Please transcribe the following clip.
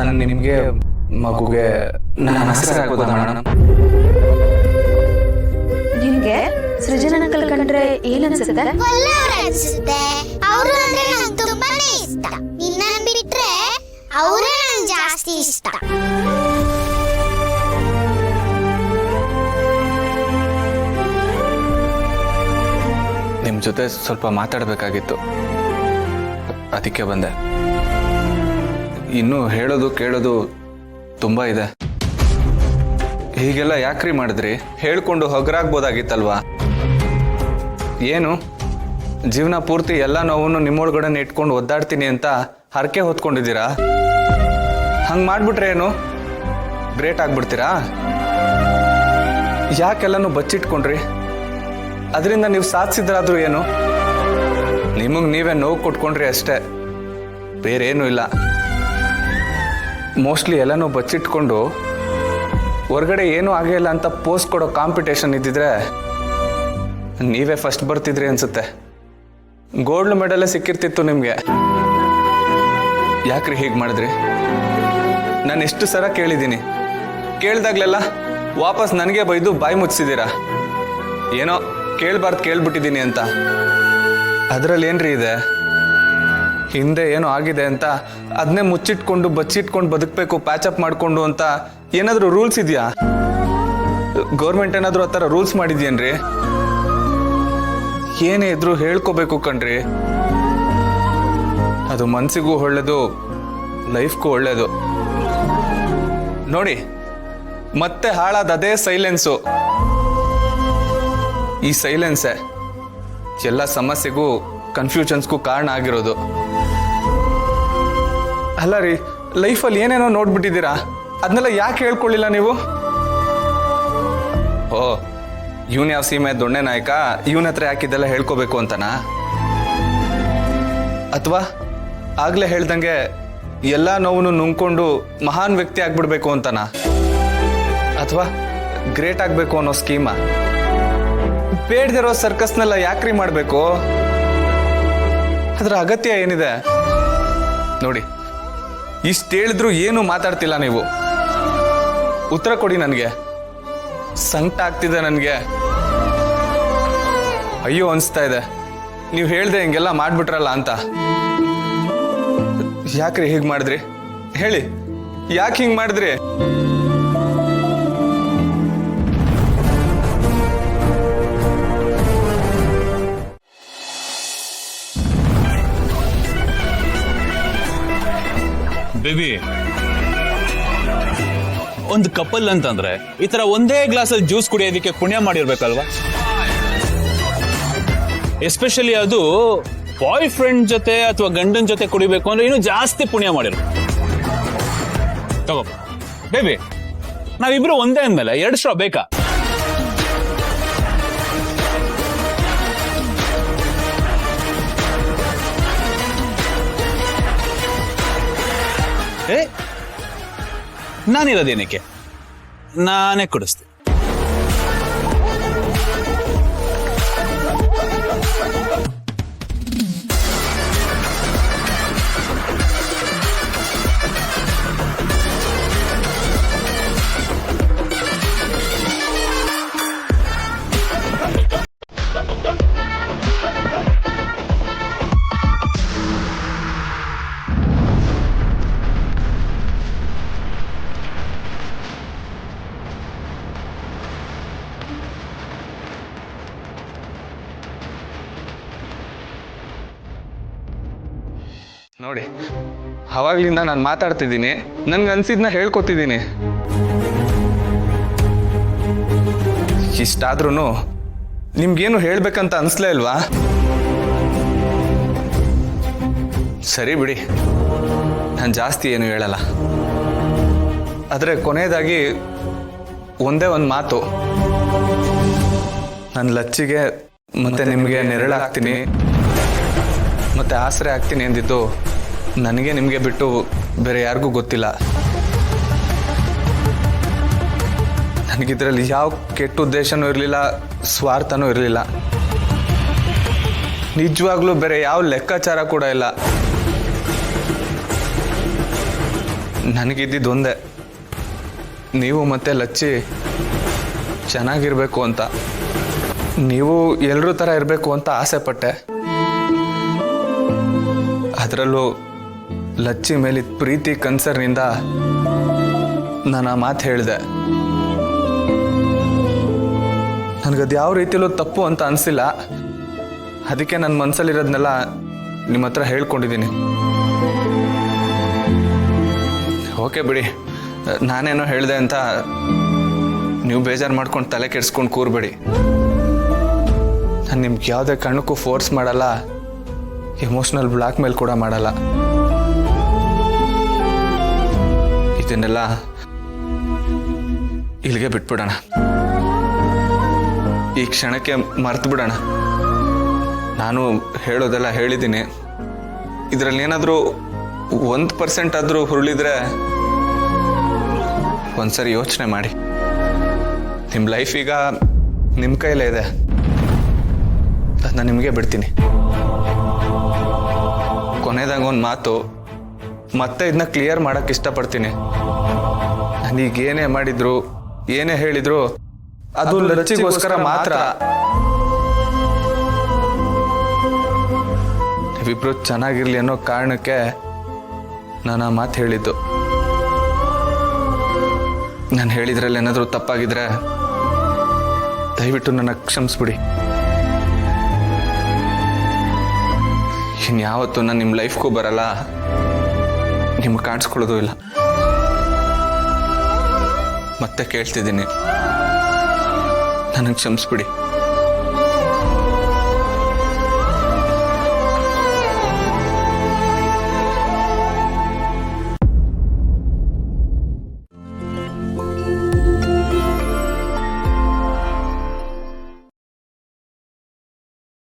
ನಾನು ನಿಮಗೆ ಮಗುಗೆ ನನ್ನ ಹೆಸರಾಗ್ಬೋದಾ ಮೇಡಮ್? ನಿಮ್ಗೆ ಸೃಜನ್ ಅಂಕಲ್ ಕಂಡ್ರೆ ಏನನ್ಸುತ್ತೆ? ಅನ್ಸುತ್ತೆ. ಅವರು ಅಂದ್ರೆ ನಂಗೆ ತುಂಬಾನೇ ಇಷ್ಟ. ನಿನ್ನನ್ ಬಿಟ್ರೆ ಅವರೇ ನಂಗೆ ಜಾಸ್ತಿ ಇಷ್ಟ. ನಿಮ್ಮ ಜೊತೆ ಸ್ವಲ್ಪ ಮಾತಾಡಬೇಕಾಗಿತ್ತು, ಅದಕ್ಕೆ ಬಂದೆ. ಇನ್ನೂ ಹೇಳೋದು ಕೇಳೋದು ತುಂಬ ಇದೆ. ಹೀಗೆಲ್ಲ ಯಾಕ್ರಿ ಮಾಡಿದ್ರಿ? ಹೇಳ್ಕೊಂಡು ಹೊಗರಾಗ್ಬೋದಾಗಿತ್ತಲ್ವಾ? ಏನು ಜೀವನ ಪೂರ್ತಿ ಎಲ್ಲ ನೋವನ್ನು ನಿಮ್ಮೊಳಗಡೆ ಇಟ್ಕೊಂಡು ಒದ್ದಾಡ್ತೀನಿ ಅಂತ ಹರಕೆ ಹೊತ್ಕೊಂಡಿದ್ದೀರಾ? ಹಂಗೆ ಮಾಡ್ಬಿಟ್ರೆ ಏನು ಗ್ರೇಟ್ ಆಗ್ಬಿಡ್ತೀರಾ? ಯಾಕೆಲ್ಲನೂ ಬಚ್ಚಿಟ್ಕೊಂಡ್ರಿ? ಅದರಿಂದ ನೀವು ಸಾಧಿಸಿದ್ರಾದ್ರೂ ಏನು? ನಿಮಗೆ ನೀವೇ ನೋವು ಕೊಟ್ಕೊಂಡ್ರಿ ಅಷ್ಟೇ, ಬೇರೇನೂ ಇಲ್ಲ. ಮೋಸ್ಟ್ಲಿ ಎಲ್ಲನೂ ಬಚ್ಚಿಟ್ಕೊಂಡು ಹೊರಗಡೆ ಏನೂ ಆಗೇ ಇಲ್ಲ ಅಂತ ಪೋಸ್ಟ್ ಕೊಡೋ ಕಾಂಪಿಟೇಷನ್ ಇದ್ದಿದ್ರೆ ನೀವೇ ಫಸ್ಟ್ ಬರ್ತಿದ್ರಿ ಅನ್ಸುತ್ತೆ. ಗೋಲ್ಡ್ ಮೆಡಲೇ ಸಿಕ್ಕಿರ್ತಿತ್ತು ನಿಮಗೆ. ಯಾಕ್ರಿ ಹೀಗೆ ಮಾಡಿದ್ರಿ? ನಾನು ಎಷ್ಟು ಸಲ ಕೇಳಿದ್ದೀನಿ, ಕೇಳ್ದಾಗ್ಲೆಲ್ಲ ವಾಪಸ್ ನನಗೆ ಬೈದು ಬಾಯಿ ಮುಚ್ಚಿದ್ದೀರಾ. ಏನೋ ಕೇಳಬಾರ್ದು ಕೇಳ್ಬಿಟ್ಟಿದ್ದೀನಿ ಅಂತ. ಅದರಲ್ಲಿ ಏನ್ರಿ ಇದೆ? ಹಿಂದೆ ಏನೋ ಆಗಿದೆ ಅಂತ ಅದನ್ನೇ ಮುಚ್ಚಿಟ್ಕೊಂಡು ಬಚ್ಚಿಟ್ಕೊಂಡು ಬದುಕಬೇಕು, ಪ್ಯಾಚಪ್ ಮಾಡಿಕೊಂಡು ಅಂತ ಏನಾದರೂ ರೂಲ್ಸ್ ಇದೆಯಾ? ಗೌರ್ಮೆಂಟ್ ಏನಾದರೂ ಆ ಥರ ರೂಲ್ಸ್ ಮಾಡಿದ್ಯೇನ್ರಿ? ಏನೇ ಇದ್ರೂ ಹೇಳ್ಕೋಬೇಕು ಕಣ್ರಿ. ಅದು ಮನಸ್ಸಿಗೂ ಒಳ್ಳೇದು, ಲೈಫ್ಗೂ ಒಳ್ಳೇದು. ನೋಡಿ, ಮತ್ತೆ ಹಾಳಾದ ಅದೇ ಸೈಲೆನ್ಸು. ಈ ಸೈಲೆನ್ಸೇ ಎಲ್ಲ ಸಮಸ್ಯೆಗೂ ಕನ್ಫ್ಯೂಷನ್ಸ್ಗೂ ಕಾರಣ ಆಗಿರೋದು. ಅಲ್ಲ ರೀ, ಲೈಫಲ್ಲಿ ಏನೇನೋ ನೋಡ್ಬಿಟ್ಟಿದ್ದೀರಾ, ಅದನ್ನೆಲ್ಲ ಯಾಕೆ ಹೇಳ್ಕೊಳ್ಳಿಲ್ಲ ನೀವು? ಓ, ಇವನ್ ಯಾವ ಸೀಮೆ ದೊಣ್ಣೆ ನಾಯಕ, ಇವನ ಹತ್ರ ಯಾಕಿದ್ದೆಲ್ಲ ಹೇಳ್ಕೋಬೇಕು ಅಂತನಾ? ಅಥವಾ ಆಗ್ಲೇ ಹೇಳ್ದಂಗೆ ಎಲ್ಲ ನೋವನ್ನು ನುಂಗ್ಕೊಂಡು ಮಹಾನ್ ವ್ಯಕ್ತಿ ಆಗ್ಬಿಡ್ಬೇಕು ಅಂತನಾ? ಅಥವಾ ಗ್ರೇಟ್ ಆಗ್ಬೇಕು ಅನ್ನೋ ಸ್ಕೀಮ? ಬೇಡದಿರೋ ಸರ್ಕಸ್ನೆಲ್ಲ ಯಾಕ್ರಿ ಮಾಡಬೇಕು? ಅದರ ಅಗತ್ಯ ಏನಿದೆ? ನೋಡಿ, ಇಷ್ಟು ಹೇಳಿದ್ರು ಏನು ಮಾತಾಡ್ತಿಲ್ಲ ನೀವು. ಉತ್ತರ ಕೊಡಿ ನನಗೆ. ಸಂಕಟ ಆಗ್ತಿದೆ ನನಗೆ. ಅಯ್ಯೋ ಅನಿಸ್ತಾ ಇದೆ, ನೀವು ಹೇಳ್ದೆ ಹಿಂಗೆಲ್ಲ ಮಾಡ್ಬಿಟ್ರಲ್ಲ ಅಂತ. ಯಾಕ್ರಿ ಹೀಗೆ ಮಾಡಿದ್ರಿ ಹೇಳಿ? ಯಾಕೆ ಹಿಂಗೆ ಮಾಡಿದ್ರಿ? ಬೇಬಿ, ಒಂದು ಕಪಲ್ ಅಂತಂದ್ರೆ ಈ ತರ ಒಂದೇ ಗ್ಲಾಸಲ್ಲಿ ಜ್ಯೂಸ್ ಕುಡಿಯೋದಕ್ಕೆ ಪುಣ್ಯ ಮಾಡಿರ್ಬೇಕಲ್ವಾ? ಎಸ್ಪೆಷಲಿ ಅದು ಬಾಯ್ ಫ್ರೆಂಡ್ ಜೊತೆ ಅಥವಾ ಗಂಡನ ಜೊತೆ ಕುಡಿಬೇಕು ಅಂದ್ರೆ ಇನ್ನೂ ಜಾಸ್ತಿ ಪುಣ್ಯ ಮಾಡಿರ್ಬೇಕು. ತಗೋ ಬೇಬಿ, ನಾವಿಬ್ರು ಒಂದೇ ಅಂದ್ಮೇಲೆ 2 ಸ್ಟ್ರಾ ಬೇಕಾ? ನಾನಿರೋದೇನಕ್ಕೆ, ನಾನೇ ಕೊಡಿಸ್ತೀನಿ. ನೋಡಿ, ಅವಾಗ್ಲಿಂದ ನಾನು ಮಾತಾಡ್ತಿದ್ದೀನಿ, ನನ್ಗೆ ಅನ್ಸಿದ್ನ ಹೇಳ್ಕೊತಿದ್ದೀನಿ. ಇಷ್ಟಾದ್ರೂ ನಿಮ್ಗೇನು ಹೇಳ್ಬೇಕಂತ ಅನ್ಸ್ಲೇ ಇಲ್ವಾ? ಸರಿ ಬಿಡಿ, ನಾನು ಜಾಸ್ತಿ ಏನು ಹೇಳಲ್ಲ. ಆದರೆ ಕೊನೆಯದಾಗಿ ಒಂದೇ ಒಂದು ಮಾತು. ನನ್ನ ಲಚ್ಚಿಗೆ ಮತ್ತೆ ನಿಮಗೆ ನೆರಳಾಗ್ತೀನಿ, ಮತ್ತೆ ಆಸರೆ ಆಗ್ತೀನಿ ಎಂದಿದ್ದು ನನಗೆ ನಿಮಗೆ ಬಿಟ್ಟು ಬೇರೆ ಯಾರಿಗೂ ಗೊತ್ತಿಲ್ಲ. ನನಗಿದ್ರಲ್ಲಿ ಯಾವ ಕೆಟ್ಟ ಉದ್ದೇಶನೂ ಇರಲಿಲ್ಲ, ಸ್ವಾರ್ಥನೂ ಇರಲಿಲ್ಲ. ನಿಜವಾಗ್ಲೂ ಬೇರೆ ಯಾವ ಲೆಕ್ಕಾಚಾರ ಕೂಡ ಇಲ್ಲ. ನನಗಿದ್ದಿದ್ದು ಒಂದೇ, ನೀವು ಮತ್ತೆ ಲಚ್ಚಿ ಚೆನ್ನಾಗಿರ್ಬೇಕು ಅಂತ. ನೀವು ಎಲ್ಲರೂ ಥರ ಇರಬೇಕು ಅಂತ ಆಸೆ ಪಟ್ಟೆ. ಅದರಲ್ಲೂ ಲಚ್ಚಿ ಮೇಲಿದ್ದ ಪ್ರೀತಿ ಕನ್ಸರ್ನಿಂದ ನಾನು ಆ ಮಾತು ಹೇಳಿದೆ. ನನಗದು ಯಾವ ರೀತಿಯಲ್ಲೂ ತಪ್ಪು ಅಂತ ಅನಿಸಿಲ್ಲ. ಅದಕ್ಕೆ ನನ್ನ ಮನಸ್ಸಲ್ಲಿರೋದನ್ನೆಲ್ಲ ನಿಮ್ಮ ಹತ್ರ ಹೇಳ್ಕೊಂಡಿದ್ದೀನಿ. ಓಕೆ ಬಿಡಿ, ನಾನೇನೋ ಹೇಳಿದೆ ಅಂತ ನೀವು ಬೇಜಾರು ಮಾಡ್ಕೊಂಡು ತಲೆ ಕೆಡಿಸ್ಕೊಂಡು ಕೂರ್ಬೇಡಿ. ನಾನು ನಿಮ್ಗೆ ಯಾವುದೇ ಕಾರಣಕ್ಕೂ ಫೋರ್ಸ್ ಮಾಡಲ್ಲ, ಎಮೋಷ್ನಲ್ ಬ್ಲಾಕ್ ಮೇಲ್ ಕೂಡ ಮಾಡಲ್ಲ. ಇದನ್ನೆಲ್ಲ ಇಲ್ಲಿಗೆ ಬಿಟ್ಬಿಡೋಣ, ಈ ಕ್ಷಣಕ್ಕೆ ಮರ್ತು ಬಿಡೋಣ. ನಾನು ಹೇಳೋದೆಲ್ಲ ಹೇಳಿದ್ದೀನಿ. ಇದರಲ್ಲಿ ಏನಾದರೂ 1% ಆದರೂ ಹುರುಳಿದ್ರೆ ಒಂದ್ಸರಿ ಯೋಚನೆ ಮಾಡಿ. ನಿಮ್ಮ ಲೈಫ್ ಈಗ ನಿಮ್ಮ ಕೈಲೇ ಇದೆ, ಅದನ್ನ ನಿಮಗೆ ಬಿಡ್ತೀನಿ. ಕೊನೆದಾಗ ಒಂದು ಮಾತು, ಮತ್ತೆ ಇದನ್ನ ಕ್ಲಿಯರ್ ಮಾಡಕ್ಕೆ ಇಷ್ಟಪಡ್ತೀನಿ. ನಾನೀಗ ಏನೇ ಮಾಡಿದ್ರು ಏನೇ ಹೇಳಿದ್ರು ಅದು ಲಚ್ಚಿಗೋಸ್ಕರ ಮಾತ್ರ. ನೀವಿಬ್ರು ಚೆನ್ನಾಗಿರ್ಲಿ ಅನ್ನೋ ಕಾರಣಕ್ಕೆ ನಾನು ಆ ಮಾತು ಹೇಳಿದ್ದು. ನಾನು ಹೇಳಿದ್ರಲ್ಲಿ ಏನಾದರೂ ತಪ್ಪಾಗಿದ್ರೆ ದಯವಿಟ್ಟು ನನ್ನ ಕ್ಷಮಿಸ್ಬಿಡಿ. ಇನ್ಯಾವತ್ತೂ ನಾನು ನಿಮ್ಮ ಲೈಫ್ಗೂ ಬರಲ್ಲ, ನಿಮ್ಗೆ ಕಾಣಿಸ್ಕೊಳ್ಳೋದು ಇಲ್ಲ. ಮತ್ತೆ ಕೇಳ್ತಿದ್ದೀನಿ, ನನಗೆ ಕ್ಷಮಿಸ್ಬಿಡಿ.